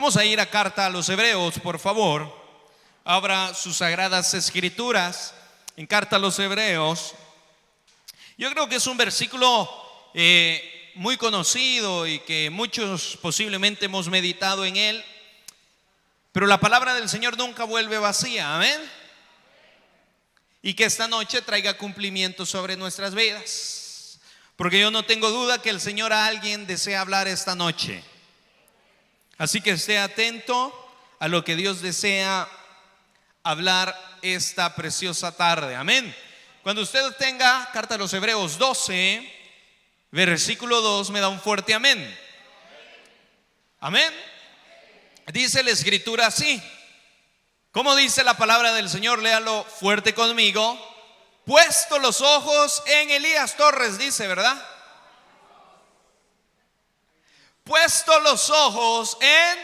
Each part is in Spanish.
Vamos a ir a carta a los Hebreos, por favor. Abra sus sagradas escrituras en carta a los Hebreos. Yo creo que es un versículo muy conocido y que muchos posiblemente hemos meditado en él. Pero la palabra del Señor nunca vuelve vacía, amén. Y que esta noche traiga cumplimiento sobre nuestras vidas. Porque yo no tengo duda que el Señor a alguien desea hablar esta noche. Así que esté atento a lo que Dios desea hablar esta preciosa tarde, amén. Cuando usted tenga carta a los Hebreos 12, versículo 2, me da un fuerte amén. Amén. Dice la escritura así. ¿Cómo dice la palabra del Señor? Léalo fuerte conmigo. Puesto los ojos en Elías Torres, dice, ¿verdad? Puesto los ojos en,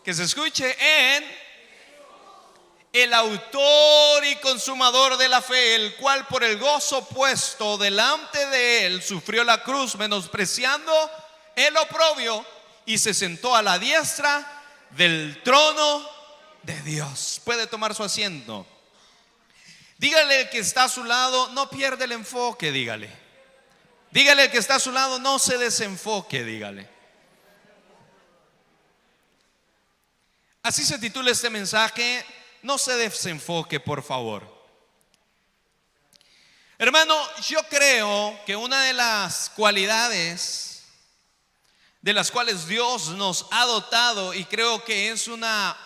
que se escuche, en el autor y consumador de la fe, el cual por el gozo puesto delante de él sufrió la cruz, menospreciando el oprobio, y se sentó a la diestra del trono de Dios. Puede tomar su asiento. Dígale al que está a su lado, no pierda el enfoque, dígale. Dígale al que está a su lado, no se desenfoque, dígale. Así se titula este mensaje: no se desenfoque, por favor. Hermano, yo creo que una de las cualidades de las cuales Dios nos ha dotado, y creo que es una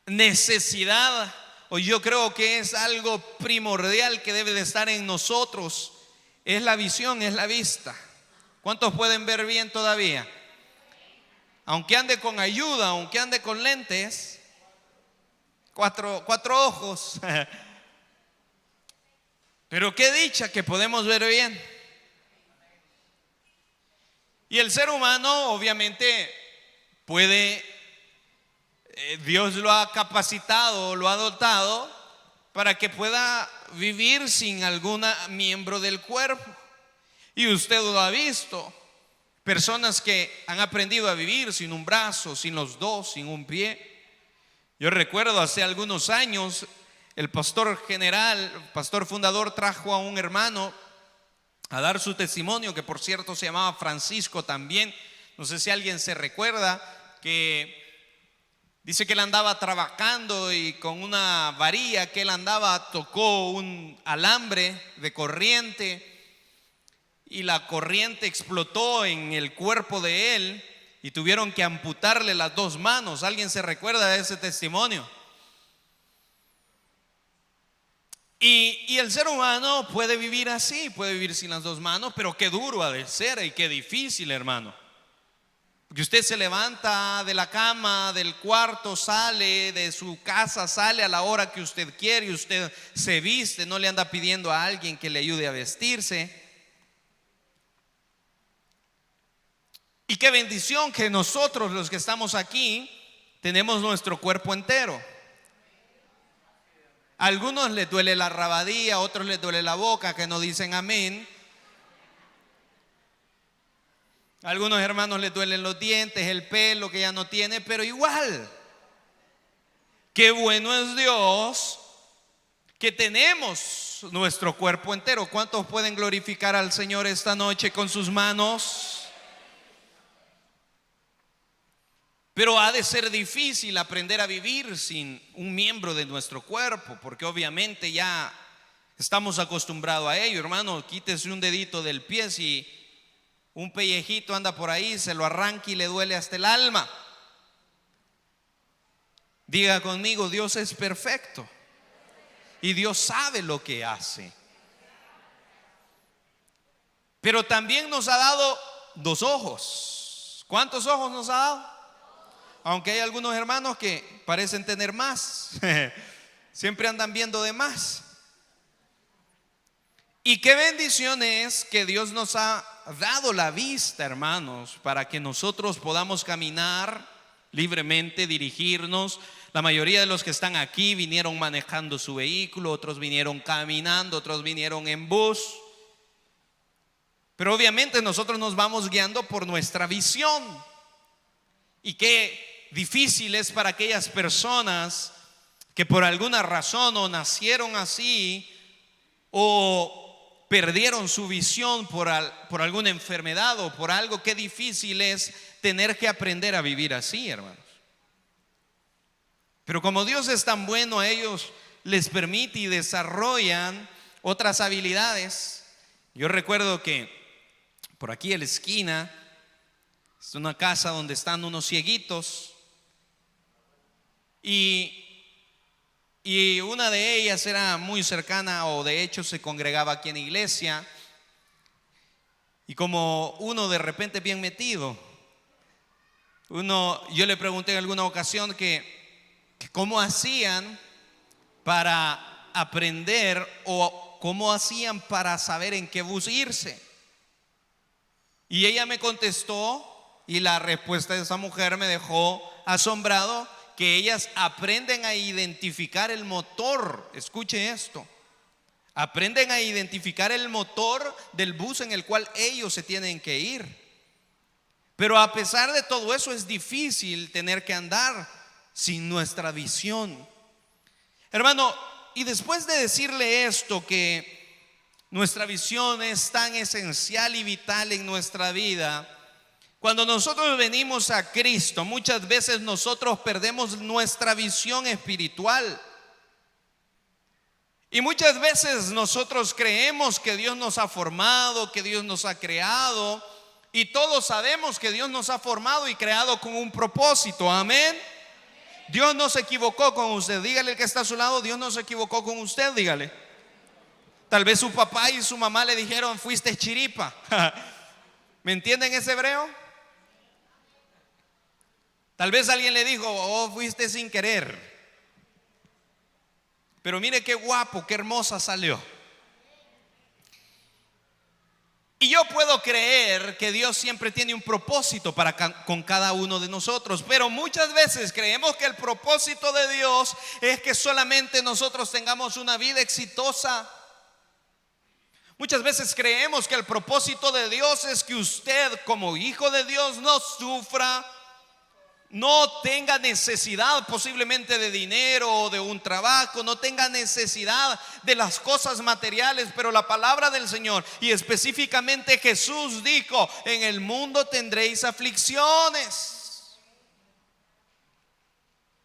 necesidad, o yo creo que es algo primordial que debe de estar en nosotros, es la visión, es la vista. ¿Cuántos pueden ver bien todavía? Aunque ande con ayuda, aunque ande con lentes, cuatro ojos. Pero qué dicha que podemos ver bien. Y el ser humano obviamente puede, Dios lo ha capacitado, lo ha dotado para que pueda vivir sin algún miembro del cuerpo. Y usted lo ha visto. Personas que han aprendido a vivir sin un brazo, sin los dos, sin un pie. Yo recuerdo hace algunos años, el pastor general, pastor fundador, trajo a un hermano a dar su testimonio, que por cierto se llamaba Francisco también. No sé si alguien se recuerda, que dice que él andaba trabajando y con una varilla que él andaba tocó un alambre de corriente. Y la corriente explotó en el cuerpo de él y tuvieron que amputarle las dos manos. ¿Alguien se recuerda de ese testimonio? Y el ser humano puede vivir así, puede vivir sin las dos manos, pero qué duro ha de ser y qué difícil, hermano. Porque usted se levanta de la cama, del cuarto, sale de su casa, sale a la hora que usted quiere y usted se viste, no le anda pidiendo a alguien que le ayude a vestirse. Y qué bendición que nosotros, los que estamos aquí, tenemos nuestro cuerpo entero. A algunos les duele la rabadilla, a otros les duele la boca, que no dicen amén. A algunos hermanos les duelen los dientes, el pelo que ya no tiene, pero igual. Qué bueno es Dios que tenemos nuestro cuerpo entero. ¿Cuántos pueden glorificar al Señor esta noche con sus manos? Pero ha de ser difícil aprender a vivir sin un miembro de nuestro cuerpo, porque obviamente ya estamos acostumbrados a ello. Hermano, quítese un dedito del pie, si un pellejito anda por ahí, se lo arranca y le duele hasta el alma. Diga conmigo, Dios es perfecto y Dios sabe lo que hace. Pero también nos ha dado dos ojos. ¿Cuántos ojos nos ha dado? Aunque hay algunos hermanos que parecen tener más. Siempre andan viendo de más. Y qué bendición es que Dios nos ha dado la vista, hermanos, para que nosotros podamos caminar libremente, dirigirnos. La mayoría de los que están aquí vinieron manejando su vehículo, otros vinieron caminando, otros vinieron en bus. Pero obviamente nosotros nos vamos guiando por nuestra visión. Y qué difícil es para aquellas personas que por alguna razón o nacieron así o perdieron su visión por alguna enfermedad o por algo. Qué difícil es tener que aprender a vivir así, hermanos. Pero como Dios es tan bueno, a ellos les permite y desarrollan otras habilidades. Yo recuerdo que por aquí en la esquina es una casa donde están unos cieguitos y una de ellas era muy cercana, o de hecho se congregaba aquí en la iglesia. Y como uno de repente bien metido, yo le pregunté en alguna ocasión que cómo hacían para aprender o cómo hacían para saber en qué bus irse. Y ella me contestó, y la respuesta de esa mujer me dejó asombrado, que ellas aprenden a identificar el motor. Escuche esto: aprenden a identificar el motor del bus en el cual ellos se tienen que ir. Pero a pesar de todo eso, es difícil tener que andar sin nuestra visión, hermano. Y después de decirle esto, que nuestra visión es tan esencial y vital en nuestra vida, cuando nosotros venimos a Cristo, muchas veces nosotros perdemos nuestra visión espiritual. Y muchas veces nosotros creemos que Dios nos ha formado, que Dios nos ha creado, y todos sabemos que Dios nos ha formado y creado con un propósito. Amén. Dios no se equivocó con usted. Dígale al que está a su lado: Dios no se equivocó con usted. Dígale. Tal vez su papá y su mamá le dijeron: fuiste chiripa. ¿Me entienden ese hebreo? Tal vez alguien le dijo: oh, fuiste sin querer. Pero mire qué guapo, qué hermosa salió. Y yo puedo creer que Dios siempre tiene un propósito con cada uno de nosotros, pero muchas veces creemos que el propósito de Dios es que solamente nosotros tengamos una vida exitosa. Muchas veces creemos que el propósito de Dios es que usted, como hijo de Dios, no sufra, no tenga necesidad posiblemente de dinero o de un trabajo, no tenga necesidad de las cosas materiales. Pero la palabra del Señor, y específicamente Jesús, dijo: en el mundo tendréis aflicciones.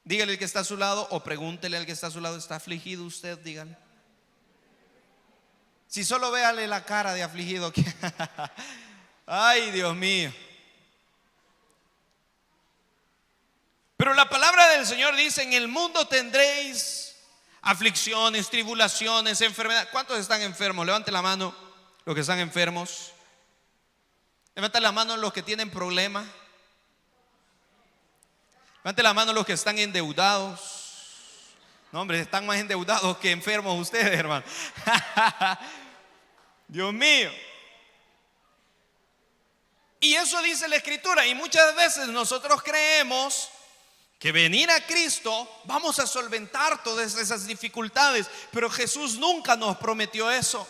Dígale al que está a su lado, o pregúntele al que está a su lado: ¿está afligido usted? Dígale. Si solo véale la cara de afligido que ay, Dios mío. Pero la palabra del Señor dice: en el mundo tendréis aflicciones, tribulaciones, enfermedades. ¿Cuántos están enfermos? Levante la mano los que están enfermos. Levante la mano los que tienen problemas. Levante la mano los que están endeudados. No, hombre, están más endeudados que enfermos ustedes, hermano. Dios mío. Y eso dice la Escritura. Y muchas veces nosotros creemos que venir a Cristo vamos a solventar todas esas dificultades, pero Jesús nunca nos prometió eso.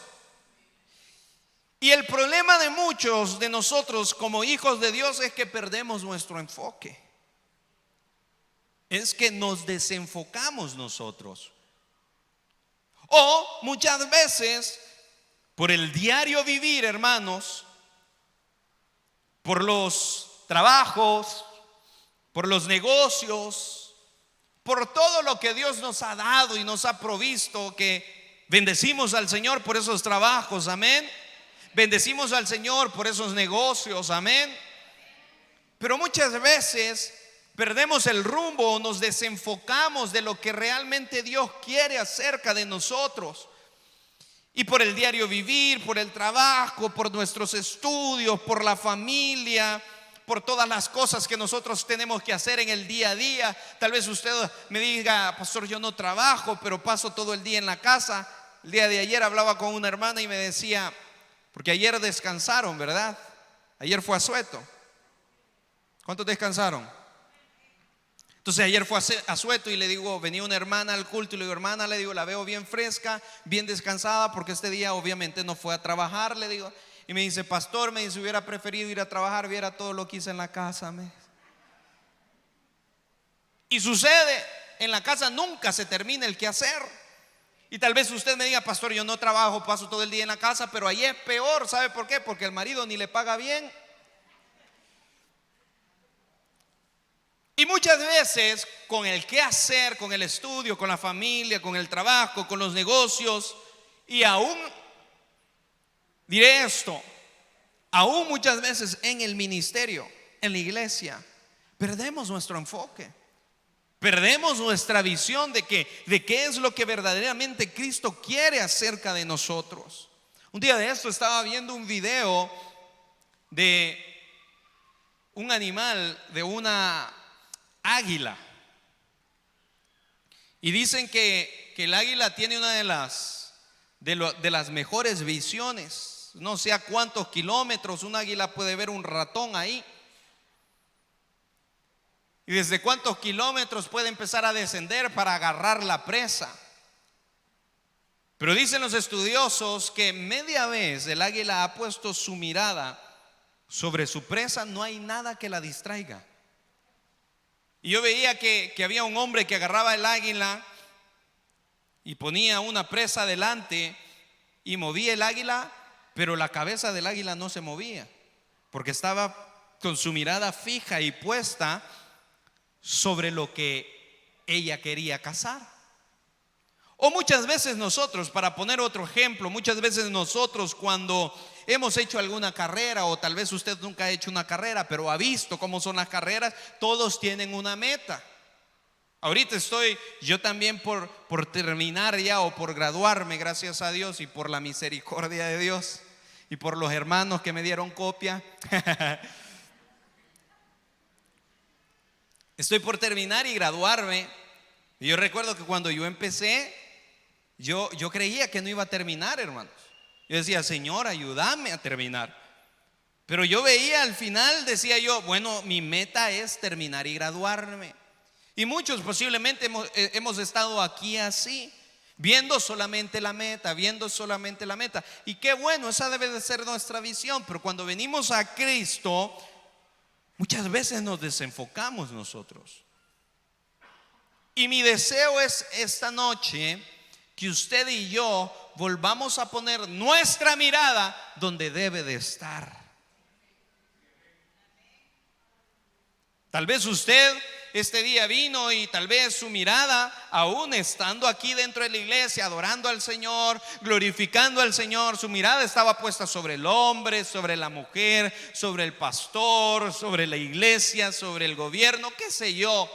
Y el problema de muchos de nosotros como hijos de Dios es que perdemos nuestro enfoque. Es que nos desenfocamos nosotros. O muchas veces, por el diario vivir, hermanos, por los trabajos, por los negocios, por todo lo que Dios nos ha dado y nos ha provisto, que bendecimos al Señor por esos trabajos, amén. Bendecimos al Señor por esos negocios, amén. Pero muchas veces perdemos el rumbo o nos desenfocamos de lo que realmente Dios quiere acerca de nosotros. Y por el diario vivir, por el trabajo, por nuestros estudios, por la familia, por todas las cosas que nosotros tenemos que hacer en el día a día. Tal vez usted me diga: pastor, yo no trabajo, pero paso todo el día en la casa. El día de ayer hablaba con una hermana y me decía, porque ayer descansaron, ¿verdad? Ayer fue asueto. ¿Cuántos descansaron? Entonces ayer fue asueto y le digo, venía una hermana al culto y le digo: hermana, le digo, la veo bien fresca, bien descansada, porque este día obviamente no fue a trabajar, le digo. Y me dice: pastor, me dice, hubiera preferido ir a trabajar, viera todo lo que hice en la casa. Y sucede, en la casa nunca se termina el quehacer. Y tal vez usted me diga: pastor, yo no trabajo, paso todo el día en la casa, pero ahí es peor. ¿Sabe por qué? Porque el marido ni le paga bien. Y muchas veces con el quehacer, con el estudio, con la familia, con el trabajo, con los negocios, y aún, diré esto, aún muchas veces en el ministerio, en la iglesia, perdemos nuestro enfoque. Perdemos nuestra visión de qué es lo que verdaderamente Cristo quiere acerca de nosotros. Un día de esto estaba viendo un video de un animal, de una águila. Y dicen que el águila tiene una de las mejores visiones. No sé a cuántos kilómetros un águila puede ver un ratón ahí. Y desde cuántos kilómetros puede empezar a descender para agarrar la presa. Pero dicen los estudiosos que media vez el águila ha puesto su mirada sobre su presa, no hay nada que la distraiga. Y yo veía que había un hombre que agarraba el águila y ponía una presa delante y movía el águila, pero la cabeza del águila no se movía, porque estaba con su mirada fija y puesta sobre lo que ella quería cazar. O muchas veces nosotros, para poner otro ejemplo, muchas veces nosotros cuando hemos hecho alguna carrera, o tal vez usted nunca ha hecho una carrera, pero ha visto cómo son las carreras, todos tienen una meta. Ahorita estoy yo también por terminar ya, o por graduarme, gracias a Dios y por la misericordia de Dios y por los hermanos que me dieron copia. Estoy por terminar y graduarme. Y yo recuerdo que cuando yo empecé, yo creía que no iba a terminar, hermanos. Yo decía: Señor, ayúdame a terminar. Pero yo veía al final, decía yo: bueno, mi meta es terminar y graduarme. Y muchos posiblemente hemos estado aquí así, viendo solamente la meta, viendo solamente la meta. Y qué bueno, esa debe de ser nuestra visión. Pero cuando venimos a Cristo, muchas veces nos desenfocamos nosotros. Y mi deseo es esta noche que usted y yo volvamos a poner nuestra mirada donde debe de estar. Tal vez usted este día vino y tal vez su mirada, aún estando aquí dentro de la iglesia, adorando al Señor, glorificando al Señor, su mirada estaba puesta sobre el hombre, sobre la mujer, sobre el pastor, sobre la iglesia, sobre el gobierno, qué sé yo.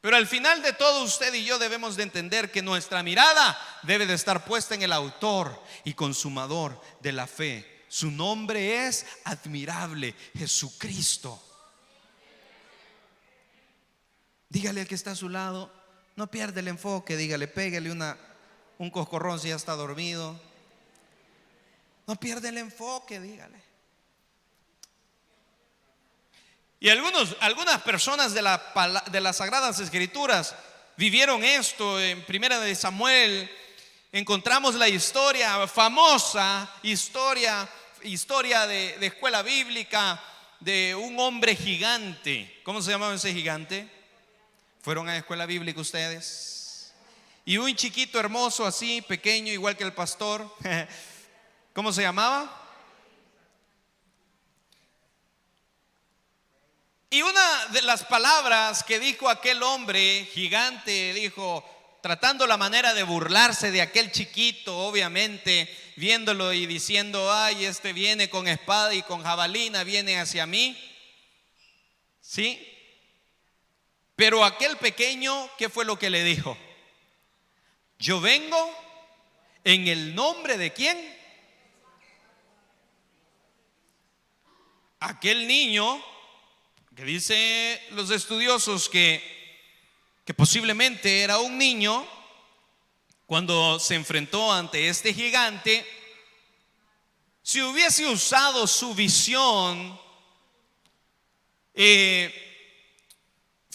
Pero al final de todo, usted y yo debemos de entender que nuestra mirada debe de estar puesta en el autor y consumador de la fe. Su nombre es admirable, Jesucristo. Dígale al que está a su lado: no pierda el enfoque. Dígale, pégale un coscorrón si ya está dormido. No pierda el enfoque, dígale. Y algunas personas de las Sagradas Escrituras vivieron esto. En Primera de Samuel encontramos la historia, famosa historia de escuela bíblica, de un hombre gigante. ¿Cómo se llamaba ese gigante? ¿Fueron a la escuela bíblica ustedes? Y un chiquito hermoso así, pequeño, igual que el pastor. ¿Cómo se llamaba? Y una de las palabras que dijo aquel hombre gigante, dijo, tratando la manera de burlarse de aquel chiquito, obviamente, viéndolo y diciendo: ay, este viene con espada y con jabalina, viene hacia mí. ¿Sí? Pero aquel pequeño, ¿qué fue lo que le dijo? Yo vengo en el nombre de ¿quién? Aquel niño, que dice los estudiosos que posiblemente era un niño, cuando se enfrentó ante este gigante, si hubiese usado su visión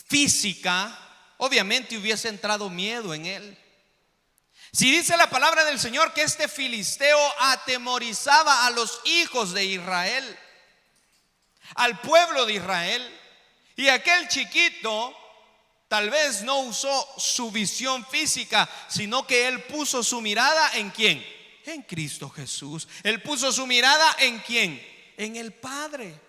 física, obviamente hubiese entrado miedo en él. Si dice la palabra del Señor que este filisteo atemorizaba a los hijos de Israel, al pueblo de Israel, y aquel chiquito Tal vez no usó su visión física, sino que él puso su mirada ¿en quién? En Cristo Jesús. Él puso su mirada ¿en quién? En el Padre.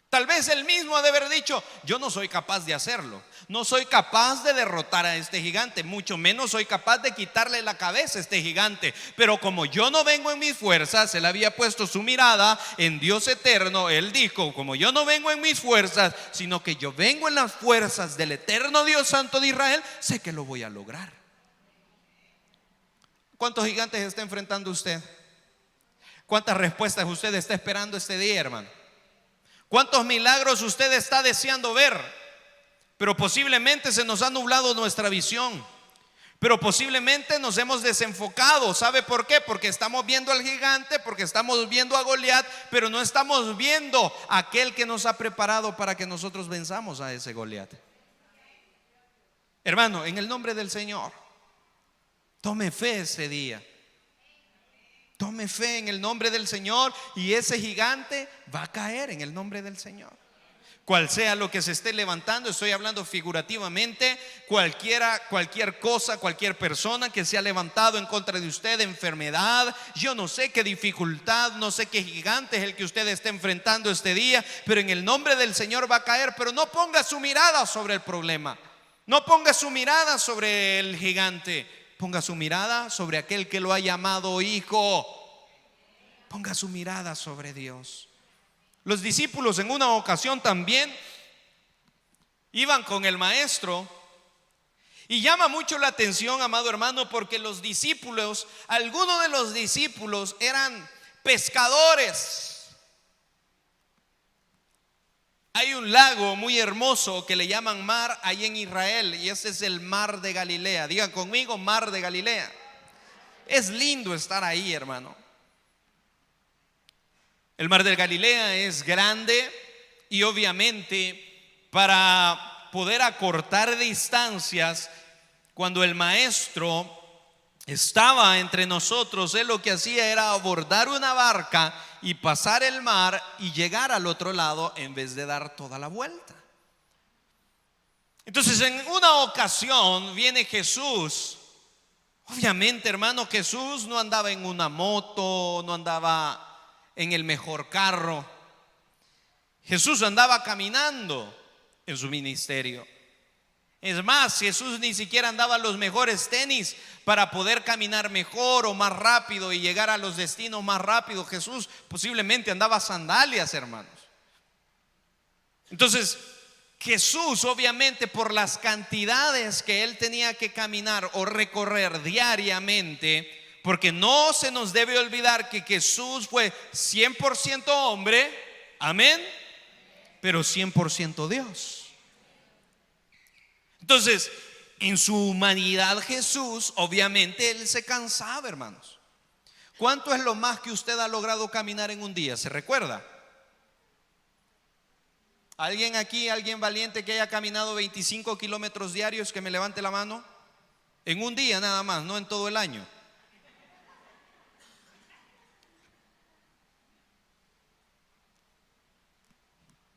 Tal vez él mismo ha de haber dicho: yo no soy capaz de hacerlo, no soy capaz de derrotar a este gigante, mucho menos soy capaz de quitarle la cabeza a este gigante. Pero como yo no vengo en mis fuerzas, él había puesto su mirada en Dios eterno. Él dijo: como yo no vengo en mis fuerzas, sino que yo vengo en las fuerzas del eterno Dios Santo de Israel, sé que lo voy a lograr. ¿Cuántos gigantes está enfrentando usted? ¿Cuántas respuestas usted está esperando este día, hermano? ¿Cuántos milagros usted está deseando ver? Pero posiblemente se nos ha nublado nuestra visión. Pero posiblemente nos hemos desenfocado. ¿Sabe por qué? Porque estamos viendo al gigante, porque estamos viendo a Goliat, pero no estamos viendo a aquel que nos ha preparado para que nosotros venzamos a ese Goliat. Hermano, en el nombre del Señor, tome fe ese día. Tome fe en el nombre del Señor y ese gigante va a caer en el nombre del Señor. Cual sea lo que se esté levantando, estoy hablando figurativamente, cualquier cosa, cualquier persona que se ha levantado en contra de usted, enfermedad, yo no sé qué dificultad, no sé qué gigante es el que usted está enfrentando este día, pero en el nombre del Señor va a caer. Pero no ponga su mirada sobre el problema, no ponga su mirada sobre el gigante. Ponga su mirada sobre aquel que lo ha llamado hijo. Ponga su mirada sobre Dios. Los discípulos en una ocasión también iban con el maestro. Y llama mucho la atención, amado hermano, porque los discípulos, algunos de los discípulos eran pescadores. Hay un lago muy hermoso que le llaman mar ahí en Israel, y ese es el mar de Galilea. Digan conmigo, mar de Galilea. Es lindo estar ahí, hermano. El mar de Galilea es grande y obviamente para poder acortar distancias, cuando el maestro estaba entre nosotros, él lo que hacía era abordar una barca y pasar el mar y llegar al otro lado en vez de dar toda la vuelta. Entonces, en una ocasión viene Jesús. Obviamente, hermano, Jesús no andaba en una moto, no andaba en el mejor carro. Jesús andaba caminando en su ministerio. Es más, Jesús ni siquiera andaba en los mejores tenis para poder caminar mejor o más rápido y llegar a los destinos más rápido. Jesús posiblemente andaba sandalias, hermanos. Entonces, Jesús, obviamente, por las cantidades que él tenía que caminar o recorrer diariamente, porque no se nos debe olvidar que Jesús fue 100% hombre, amén, pero 100% Dios. Entonces, en su humanidad Jesús, obviamente, él se cansaba, hermanos. ¿Cuánto es lo más que usted ha logrado caminar en un día? ¿Se recuerda? ¿Alguien aquí, alguien valiente que haya caminado 25 kilómetros diarios, que me levante la mano? En un día nada más, no en todo el año.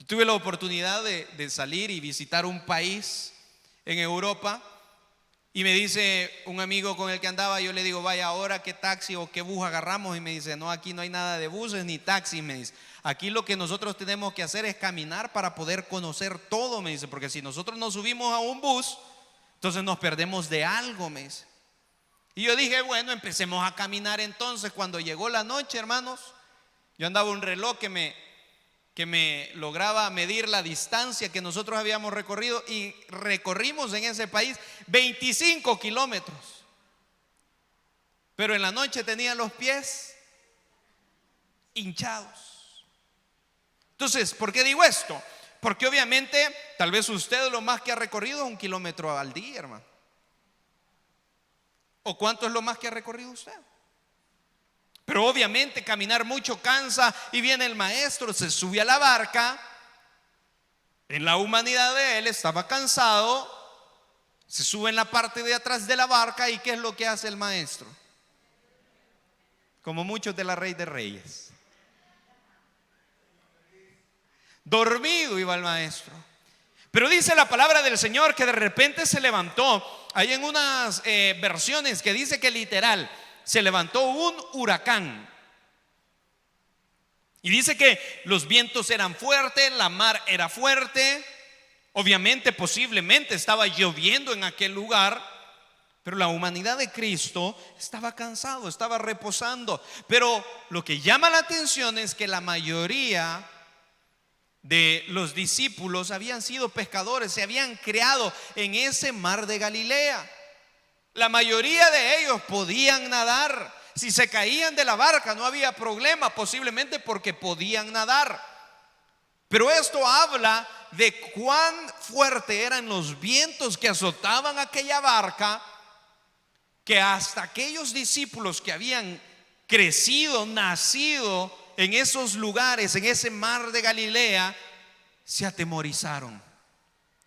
Tuve la oportunidad de salir y visitar un país en Europa, y me dice un amigo con el que andaba, yo le digo: vaya, ahora qué taxi o qué bus agarramos, y me dice: no, aquí no hay nada de buses ni taxis, me dice, aquí lo que nosotros tenemos que hacer es caminar para poder conocer todo, me dice, porque si nosotros nos subimos a un bus, entonces nos perdemos de algo, me dice. Y yo dije: bueno, empecemos a caminar. Entonces, cuando llegó la noche, hermanos, yo andaba un reloj que me lograba medir la distancia que nosotros habíamos recorrido, y recorrimos en ese país 25 kilómetros. Pero en la noche tenía los pies hinchados. Entonces, ¿por qué digo esto? Porque obviamente, tal vez usted lo más que ha recorrido es 1 kilómetro al día, hermano. ¿O cuánto es lo más que ha recorrido usted? Pero obviamente caminar mucho cansa, y viene el maestro, se sube a la barca. En la humanidad de él estaba cansado, se sube en la parte de atrás de la barca, y ¿qué es lo que hace el maestro? Como muchos de la Rey de Reyes. Dormido iba el maestro. Pero dice la palabra del Señor que de repente se levantó. Hay en unas versiones que dice que literal se levantó un huracán. Y dice que los vientos eran fuertes, la mar era fuerte. Obviamente, posiblemente estaba lloviendo en aquel lugar. Pero la humanidad de Cristo estaba cansado, estaba reposando. Pero lo que llama la atención es que la mayoría de los discípulos habían sido pescadores, se habían criado en ese mar de Galilea. La mayoría de ellos podían nadar. Si se caían de la barca no había problema, posiblemente porque podían nadar. Pero esto habla de cuán fuerte eran los vientos que azotaban aquella barca, que hasta aquellos discípulos que habían crecido, nacido en esos lugares, en ese mar de Galilea, se atemorizaron,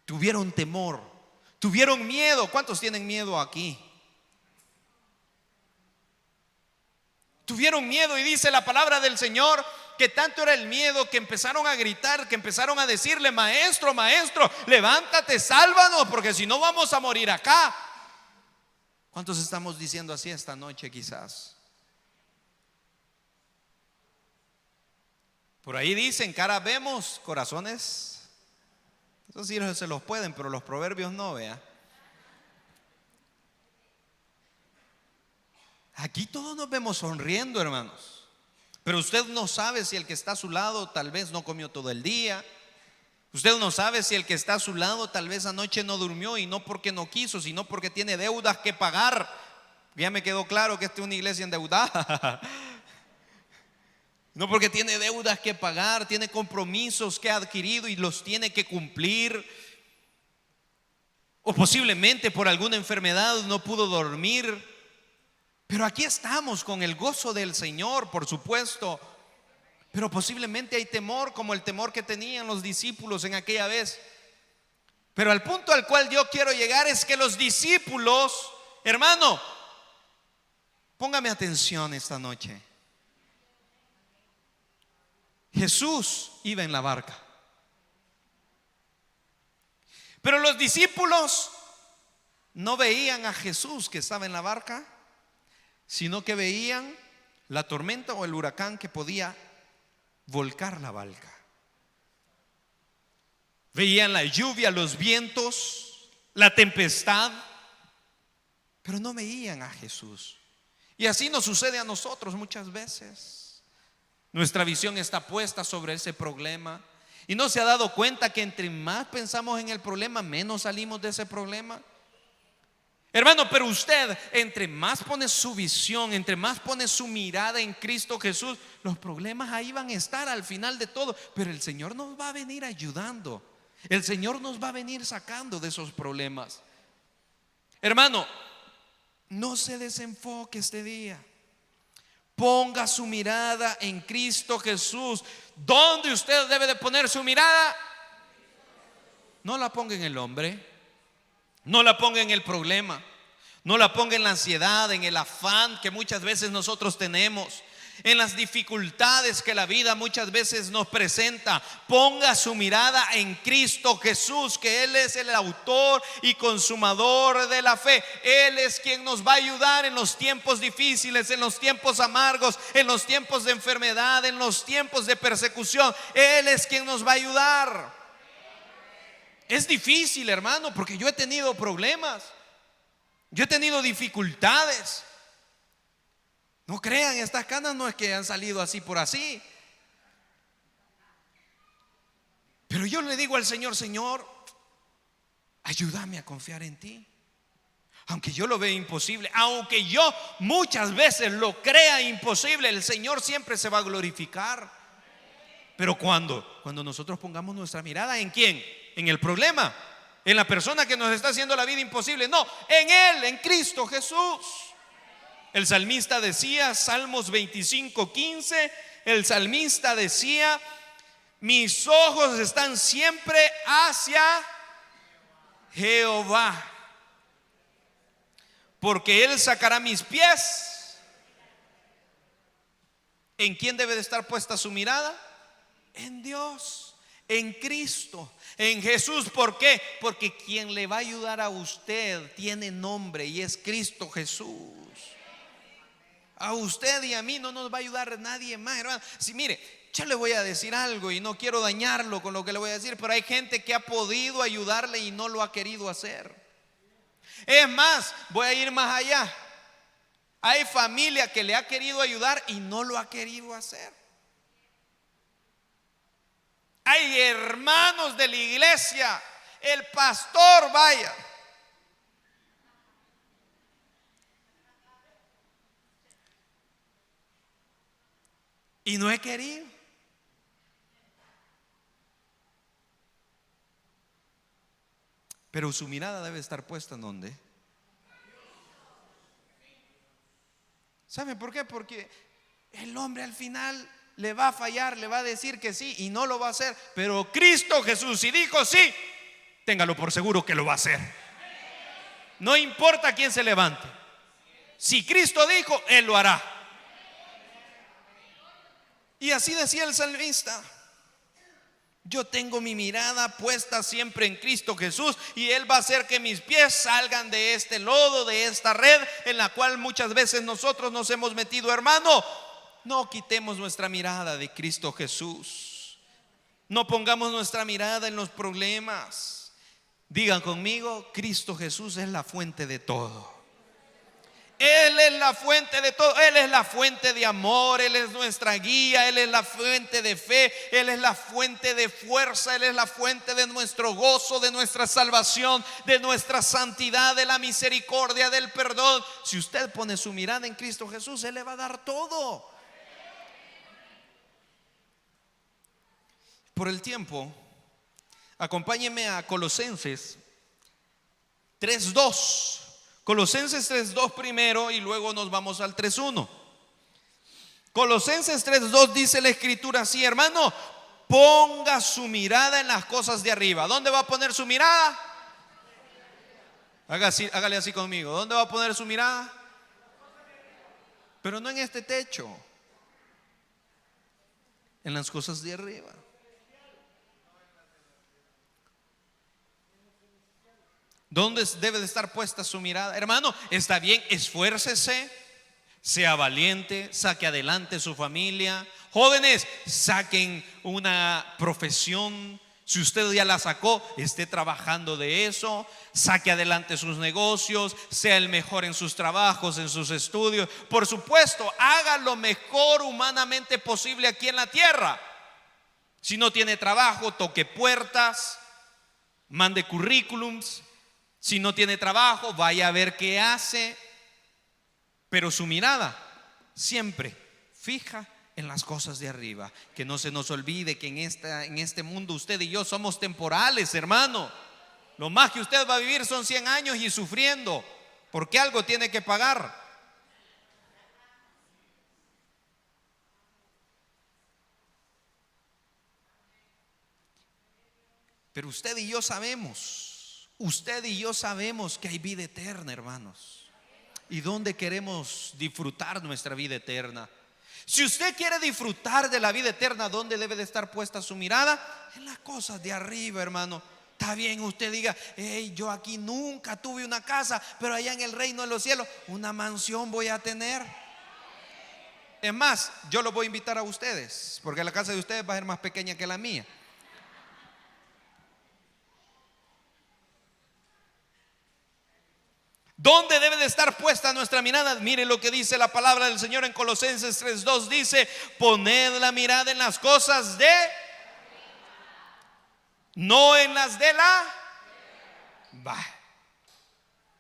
tuvieron temor, tuvieron miedo. ¿Cuántos tienen miedo aquí? Tuvieron miedo, y dice la palabra del Señor que tanto era el miedo que empezaron a gritar, que empezaron a decirle: maestro, maestro, levántate, sálvanos, porque si no vamos a morir acá. ¿Cuántos estamos diciendo así esta noche quizás? Por ahí dicen: cara vemos, corazones. Eso sí se los pueden, pero los proverbios no, vea. Aquí todos nos vemos sonriendo, hermanos. Pero usted no sabe si el que está a su lado tal vez no comió todo el día. Usted no sabe si el que está a su lado tal vez anoche no durmió, y no porque no quiso, sino porque tiene deudas que pagar. Ya me quedó claro que esta es una iglesia endeudada. No, porque tiene deudas que pagar, tiene compromisos que ha adquirido y los tiene que cumplir. O posiblemente por alguna enfermedad no pudo dormir. Pero aquí estamos con el gozo del Señor, por supuesto. Pero posiblemente hay temor, como el temor que tenían los discípulos en aquella vez. Pero al punto al cual yo quiero llegar es que los discípulos, hermano, póngame atención esta noche. Jesús iba en la barca, pero los discípulos no veían a Jesús que estaba en la barca, sino que veían la tormenta o el huracán que podía volcar la barca. Veían la lluvia, los vientos, la tempestad, pero no veían a Jesús. Y así nos sucede a nosotros muchas veces. Nuestra visión está puesta sobre ese problema, y no se ha dado cuenta que entre más pensamos en el problema, menos salimos de ese problema. Hermano, pero usted, entre más pone su visión, entre más pone su mirada en Cristo Jesús, los problemas ahí van a estar al final de todo. Pero el Señor nos va a venir ayudando. El Señor nos va a venir sacando de esos problemas. Hermano, no se desenfoque este día. Ponga su mirada en Cristo Jesús. ¿Dónde usted debe de poner su mirada? No la ponga en el hombre, no la ponga en el problema, no la ponga en la ansiedad, en el afán que muchas veces nosotros tenemos, en las dificultades que la vida muchas veces nos presenta. Ponga su mirada en Cristo Jesús, que Él es el autor y consumador de la fe. Él es quien nos va a ayudar en los tiempos difíciles, en los tiempos amargos, en los tiempos de enfermedad, en los tiempos de persecución. Él es quien nos va a ayudar. Es difícil, hermano, porque yo he tenido problemas, yo he tenido dificultades. No crean, estas canas no es que han salido así por así. Pero yo le digo al Señor: Señor, ayúdame a confiar en ti. Aunque yo lo vea imposible, aunque yo muchas veces lo crea imposible, el Señor siempre se va a glorificar. Pero cuando nosotros pongamos nuestra mirada ¿en quién? En el problema, en la persona que nos está haciendo la vida imposible. No, en Él, en Cristo Jesús. El salmista decía, Salmos 25:15, el salmista decía: mis ojos están siempre hacia Jehová, porque Él sacará mis pies. ¿En quién debe de estar puesta su mirada? En Dios. En Cristo, en Jesús. ¿Por qué? Porque quien le va a ayudar a usted tiene nombre y es Cristo Jesús. A usted y a mí no nos va a ayudar nadie más, hermano. Sí, mire, yo le voy a decir algo y no quiero dañarlo con lo que le voy a decir, pero hay gente que ha podido ayudarle y no lo ha querido hacer. Es más, voy a ir más allá. Hay familia que le ha querido ayudar y no lo ha querido hacer. Hay hermanos de la iglesia, el pastor, vaya, y no he querido. Pero su mirada debe estar puesta ¿en dónde? ¿Saben por qué? Porque el hombre al final le va a fallar, le va a decir que sí y no lo va a hacer. Pero Cristo Jesús, si dijo sí, téngalo por seguro que lo va a hacer. No importa quién se levante. Si Cristo dijo, Él lo hará. Y así decía el salmista: yo tengo mi mirada puesta siempre en Cristo Jesús, y Él va a hacer que mis pies salgan de este lodo, de esta red en la cual muchas veces nosotros nos hemos metido, hermano. No quitemos nuestra mirada de Cristo Jesús. No pongamos nuestra mirada en los problemas. Digan conmigo: Cristo Jesús es la fuente de todo. Él es la fuente de todo. Él es la fuente de amor. Él es nuestra guía. Él es la fuente de fe. Él es la fuente de fuerza. Él es la fuente de nuestro gozo, de nuestra salvación, de nuestra santidad, de la misericordia, del perdón. Si usted pone su mirada en Cristo Jesús, Él le va a dar todo. Por el tiempo, acompáñenme a Colosenses 3:2. Colosenses 3:2 primero y luego nos vamos al 3:1. Colosenses 3:2 dice la escritura así: hermano, ponga su mirada en las cosas de arriba. ¿Dónde va a poner su mirada? Hágale así conmigo. ¿Dónde va a poner su mirada? Pero no en este techo, en las cosas de arriba. ¿Dónde debe de estar puesta su mirada? Hermano, está bien, esfuércese, sea valiente, saque adelante su familia. Jóvenes, saquen una profesión. Si usted ya la sacó, esté trabajando de eso. Saque adelante sus negocios, sea el mejor en sus trabajos, en sus estudios. Por supuesto, haga lo mejor humanamente posible aquí en la tierra. Si no tiene trabajo, toque puertas, mande currículums. Si no tiene trabajo, vaya a ver qué hace. Pero su mirada siempre fija en las cosas de arriba. Que no se nos olvide que en este mundo usted y yo somos temporales, hermano. Lo más que usted va a vivir son 100 años y sufriendo, porque algo tiene que pagar. Pero usted y yo sabemos que hay vida eterna, hermanos. ¿Y dónde queremos disfrutar nuestra vida eterna? Si usted quiere disfrutar de la vida eterna, ¿dónde debe de estar puesta su mirada? En las cosas de arriba, hermano. Está bien, usted diga: hey, yo aquí nunca tuve una casa, pero allá en el reino de los cielos una mansión voy a tener. Es más, yo los voy a invitar a ustedes, porque la casa de ustedes va a ser más pequeña que la mía. ¿Dónde debe de estar puesta nuestra mirada? Mire lo que dice la palabra del Señor en Colosenses 3:2. Dice: poned la mirada en las cosas de, no en las de la.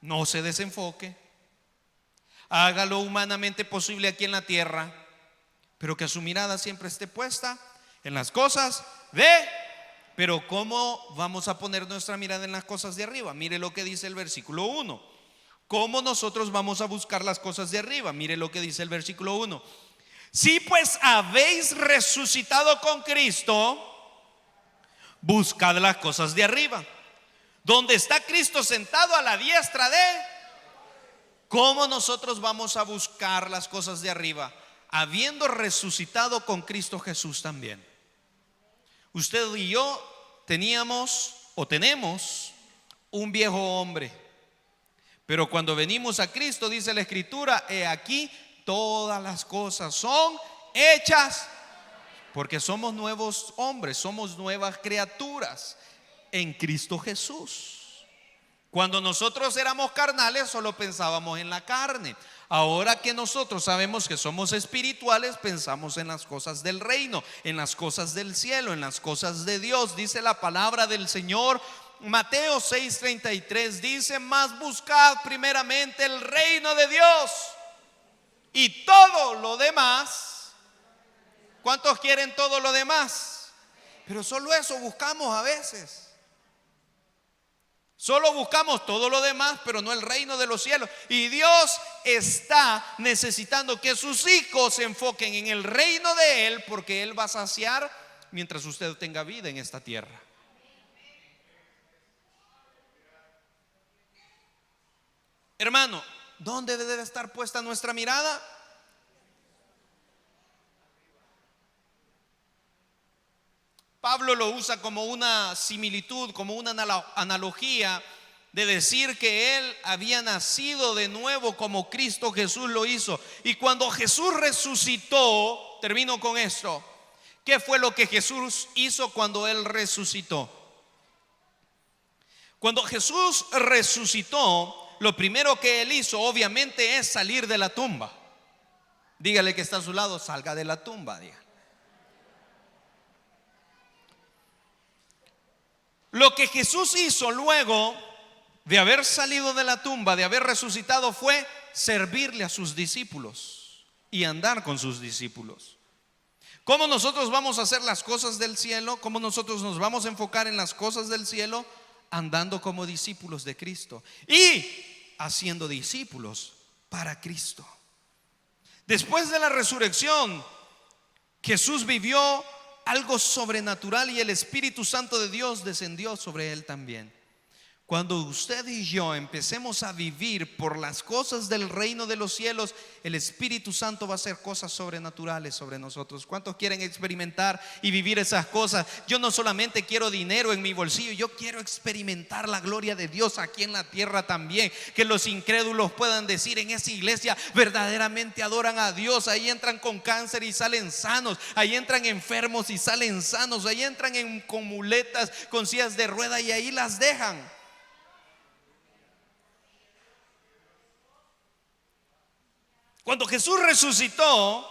No se desenfoque. Haga lo humanamente posible aquí en la tierra, pero que su mirada siempre esté puesta en las cosas de. Pero ¿cómo vamos a poner nuestra mirada en las cosas de arriba? Mire lo que dice el versículo 1. ¿Cómo nosotros vamos a buscar las cosas de arriba? Mire lo que dice el versículo 1. Si pues habéis resucitado con Cristo, buscad las cosas de arriba, donde está Cristo sentado a la diestra de. ¿Cómo nosotros vamos a buscar las cosas de arriba? Habiendo resucitado con Cristo Jesús también. Usted y yo teníamos o tenemos un viejo hombre, pero cuando venimos a Cristo, dice la Escritura, he aquí todas las cosas son hechas, porque somos nuevos hombres, somos nuevas criaturas en Cristo Jesús. Cuando nosotros éramos carnales, solo pensábamos en la carne. Ahora que nosotros sabemos que somos espirituales, pensamos en las cosas del reino, en las cosas del cielo, en las cosas de Dios. Dice la palabra del Señor, Mateo 6:33, dice: mas buscad primeramente el reino de Dios, y todo lo demás. ¿Cuántos quieren todo lo demás? Pero solo eso buscamos a veces. Solo buscamos todo lo demás, pero no el reino de los cielos. Y Dios está necesitando que sus hijos se enfoquen en el reino de Él, porque Él va a saciar mientras usted tenga vida en esta tierra. Hermano, ¿dónde debe estar puesta nuestra mirada? Pablo lo usa como una similitud, como una analogía de decir que él había nacido de nuevo como Cristo Jesús lo hizo. Y cuando Jesús resucitó, termino con esto, ¿qué fue lo que Jesús hizo cuando él resucitó? Cuando Jesús resucitó, lo primero que él hizo obviamente es salir de la tumba. Dígale que está a su lado, salga de la tumba, diga. Lo que Jesús hizo luego de haber salido de la tumba, de haber resucitado, fue servirle a sus discípulos y andar con sus discípulos. ¿Cómo nosotros vamos a hacer las cosas del cielo? ¿Cómo nosotros nos vamos a enfocar en las cosas del cielo? Andando como discípulos de Cristo y haciendo discípulos para Cristo. Después de la resurrección, Jesús vivió algo sobrenatural y el Espíritu Santo de Dios descendió sobre él también. Cuando usted y yo empecemos a vivir por las cosas del reino de los cielos, el Espíritu Santo va a hacer cosas sobrenaturales sobre nosotros. ¿Cuántos quieren experimentar y vivir esas cosas? Yo no solamente quiero dinero en mi bolsillo, yo quiero experimentar la gloria de Dios aquí en la tierra también. Que los incrédulos puedan decir: en esa iglesia verdaderamente adoran a Dios. Ahí entran con cáncer y salen sanos, ahí entran enfermos y salen sanos, ahí entran con muletas, con sillas de rueda y ahí las dejan. Cuando Jesús resucitó,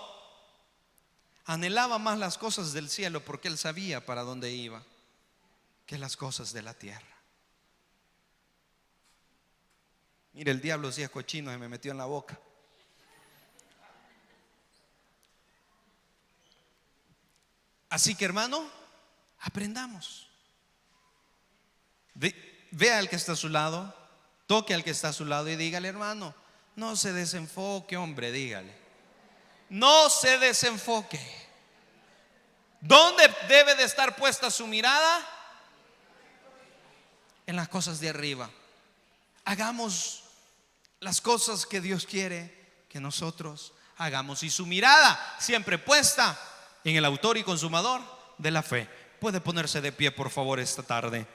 anhelaba más las cosas del cielo, porque él sabía para dónde iba, que las cosas de la tierra. Mire, el diablo sí es cochino, se me metió en la boca. Así que, hermano, aprendamos. Vea al que está a su lado, toque al que está a su lado y dígale: hermano, no se desenfoque, hombre, dígale. No se desenfoque. ¿Dónde debe de estar puesta su mirada? En las cosas de arriba. Hagamos las cosas que Dios quiere que nosotros hagamos, y su mirada siempre puesta en el autor y consumador de la fe. Puede ponerse de pie, por favor, esta tarde.